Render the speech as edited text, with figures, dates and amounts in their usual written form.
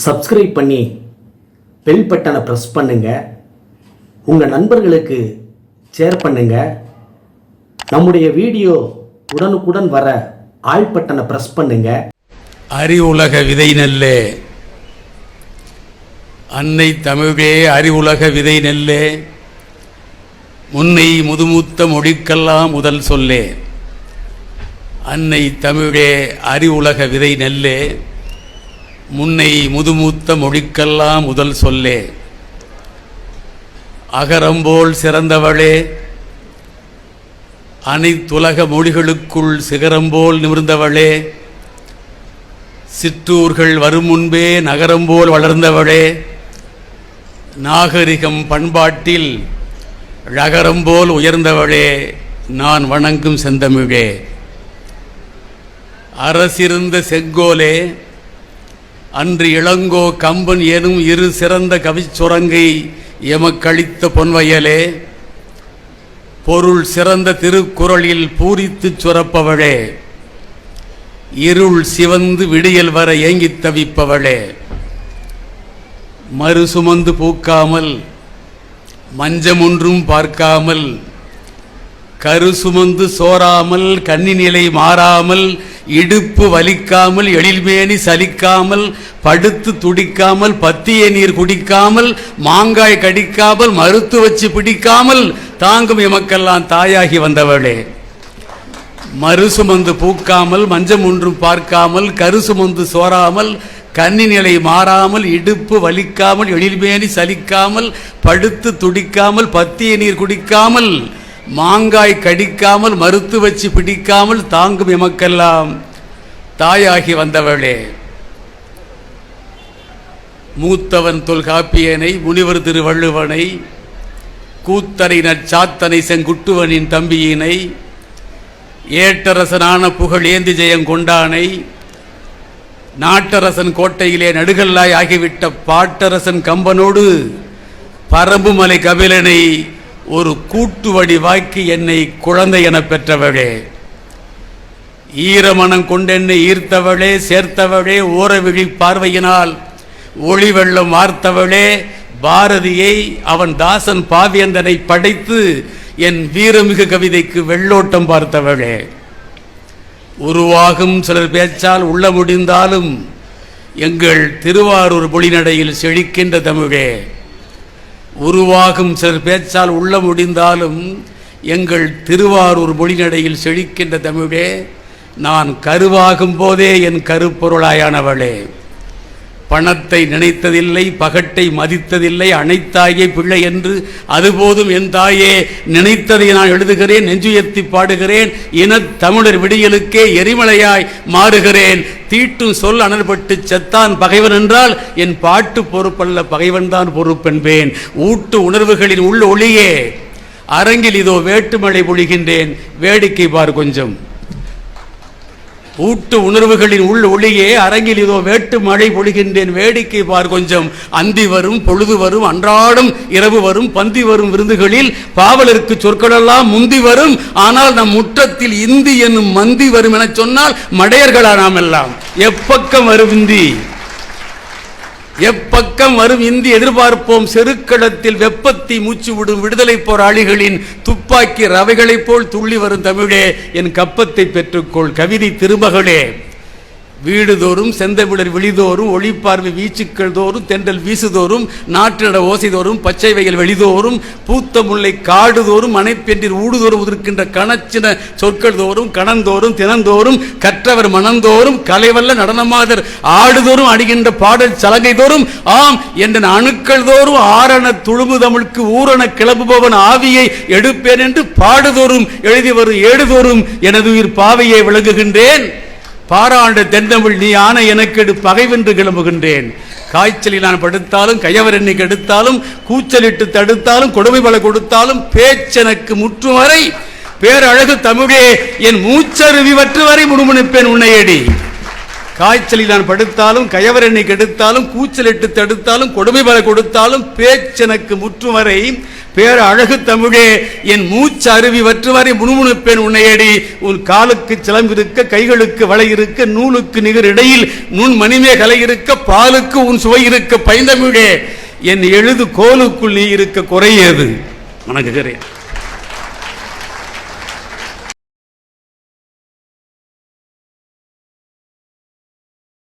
Subscribe பண்ணி bell பட்டனை press பண்ணுங்க. உங்கள் நண்பர்களுக்கு ஷேர் பண்ணுங்க. நம்முடைய வீடியோ உடனுக்குடன் வர ஆல் பட்டனை ப்ரெஸ் பண்ணுங்க. அறிவுலக விதை நெல்லே, அன்னை தமிழே அறிவுலக விதை நெல்லே, முன்னை முதுமூத்த மொழிக்கெல்லாம் முதல் சொல்லே. அன்னை தமிழே அறிவுலக விதை நெல்லே, முன்னை முதுமூத்த மொழிக்கெல்லாம் முதல் சொல்லே. அகரம்போல் சிறந்தவளே, அனைத்துலக மொழிகளுக்குள் சிகரம்போல் நிமிர்ந்தவளே, சிற்றூர்கள் வரும் முன்பே நகரம்போல் வளர்ந்தவளே, நாகரிகம் பண்பாட்டில் ழகரம்போல் உயர்ந்தவளே, நான் வணங்கும் செந்தமிழே. அரசிருந்த செங்கோலே, அன்று இளங்கோ கம்பன் எனும் இரு சிறந்த கவிச்சுரங்கை எமக்களித்த பொன்வயலே, பொருள் சிறந்த திருக்குறளில் பூரித்துச் சுரப்பவளே, இருள் சிவந்து விடியல் வர ஏங்கித் தவிப்பவளே, மறு சுமந்து பூக்காமல் மஞ்சமொன்றும் பார்க்காமல், கரு சுமந்து சோராமல் கன்னிநிலை மாறாமல், இடுப்பு வலிக்காமல் எழில்மேனி சலிக்காமல், படுத்து துடிக்காமல் பத்திய நீர் குடிக்காமல், மாங்காய் கடிக்காமல் மறுத்து வச்சு பிடிக்காமல் தாங்கும் எமக்கெல்லாம் தாயாகி வந்தவளே. மறு சுமந்து பூக்காமல் மஞ்சம் ஒன்றும் பார்க்காமல், கரு சுமந்து சோராமல் கன்னி நிலை மாறாமல், இடுப்பு வலிக்காமல் எழில்மேனி சலிக்காமல், படுத்து துடிக்காமல் பத்திய நீர் குடிக்காமல், மாங்காய் கடிக்காமல் மறுத்து வச்சு பிடிக்காமல் தாங்கும் எமக்கெல்லாம் தாயாகி வந்தவளே. மூத்தவன் தொல்காப்பியனை, முனிவர் திருவள்ளுவனை, கூத்தரை நற்சாத்தனை செங்குட்டுவனின் தம்பியினை, ஏட்டரசனான புகழ் ஏந்தி ஜெயங்கொண்டானை, நாட்டரசன் கோட்டையிலே நடுகல்லாய் ஆகிவிட்ட பாட்டரசன் கம்பனோடு பரம்புமலை கபிலனை ஒரு கூட்டு வடிவாக்கி என்னை குழந்தை என பெற்றவளே. ஈரமனம் கொண்டென்னை ஈர்த்தவளே, சேர்த்தவளே, ஓரவிழி பார்வையினால் ஒளி வெள்ளம் வார்த்தவளே, பாரதியை அவன் தாசன் பாவேந்தனை படைத்து என் வீரமிகு கவிதைக்கு வெள்ளோட்டம் பார்த்தவளே. உருவாகும் சிலர் பேச்சால் உள்ள முடிந்தாலும் எங்கள் திருவாரூர் மொழிநடையில் செழிக்கின்ற தமிழே. உருவாகும் சிலர் பேச்சால் உள்ள முடிந்தாலும் எங்கள் திருவாரூர் மொழிநடையில் செழிக்கின்ற தமிழே, நான் கருவாகும் போதே என் கருப்பொருளாயானவளே. பணத்தை நினைத்ததில்லை, பகட்டை மதித்ததில்லை, அனைத்தாயே பிள்ளை என்று அதுபோதும் என் தாயே நினைத்ததை நான் எழுதுகிறேன், நெஞ்சுயர்த்தி பாடுகிறேன், இனத் தமிழர் விடியலுக்கே எரிமலையாய் மாறுகிறேன். தீட்டும் சொல் அனல்பட்டு செத்தான் பகைவன் என்றால் என் பாட்டு பொறுப்பல்ல, பகைவன் தான் பொறுப்பென்பேன். ஊட்டு உணர்வுகளின் உள்ள ஒளியே, அரங்கில் இதோ வேட்டுமழை பொழிகின்றேன், வேடிக்கை பார் கொஞ்சம். ஊட்டு உணர்வுகளின் உள் ஒளியே, அரங்கில் இதோ வேட்டு மழை பொழிகின்றேன், வேடிக்கை பார் கொஞ்சம். அந்தி வரும் பொழுது வரும், அன்றாடம் இரவு வரும், பந்தி வரும் விருந்துகளில் பாவலருக்கு சொற்களெல்லாம் முந்தி வரும். ஆனால் நம் முற்றத்தில் இந்தி என்னும் மந்தி வரும் என சொன்னால் மடையர்களா நாம் எல்லாம். எப்பக்கம் வரும் இந்தி, எப்பக்கம் வரும் இந்தி எதிர்பார்ப்போம். செருக்களத்தில் வெப்பத்தை மூச்சு விடும் விடுதலை போராளிகளின் துப்பாக்கி ரவைகளைப் போல் துள்ளி வரும் தமிழே, என் கப்பத்தை பெற்றுக்கொள். கவிதை திருமகளே, வீடுதோறும் செந்தமிழர் விழிதோறும், ஒளிப்பார்வை வீச்சுக்கள் தோறும், தென்றல் வீசுதோறும், நாட்டிட ஓசைதோறும், பச்சை வயல் வெளிதோறும், பூத்த முல்லை காடுதோறும், மனைப்பென்றில் ஊடுதோறும் உதிர்க்கின்ற கணச்சின சொற்கள் தோறும், கணந்தோறும் தினந்தோறும், கற்றவர் மனந்தோறும், கலைவல்ல நடனமாதர் ஆடுதோறும், அடிகின்ற பாடல் சலகை தோறும், ஆம் என்ற அணுக்கள் தோறும் ஆரண துளுமு தமிழுக்கு ஊரண கிளம்புபவன் ஆவியை எடுப்பேன் என்று பாடுதோறும் எழுதி வரும் ஏடுதோறும் எனது உயிர் பாவையை விளங்குகின்றேன். பாராண்ட தென்தமிழ் நீ ஆன எனக்கெடு பகைவென்று கிளம்புகின்றேன். காய்ச்சலில் நான் படுத்தாலும், கயவர் என்னை கெடுத்தாலும், கூச்சலிட்டு தடுத்தாலும், கொடுமை பல கொடுத்தாலும், பேச்செனக்கு முற்று வரை பேரழகு தமிழே, என் மூச்சருவி வற்று வரை முணுமுணுப்பேன் உன்னையடி. காய்ச்சலில் நான் படுத்தாலும், கயவரெண்ணை கெடுத்தாலும், கூச்சலிட்டு தடுத்தாலும், கொடுமை பல கொடுத்தாலும், பேச்செனக்கு முற்றும் வரை பேர அழகு தமிழே என் மூச்சு அருவி வற்று வரை முணுமுணுப்பேன் உன்னையடி. உன் காலுக்கு சிலம்பு இருக்க, கைகளுக்கு வளை இருக்க, நூலுக்கு நிகர் இடையில் நுண் மணிமே கலை இருக்க, பாலுக்கு உன் சுவை இருக்க பைந்தமிழே என் எழுது கோலுக்குள் நீ இருக்க குறையது. வணங்குகிறேன்.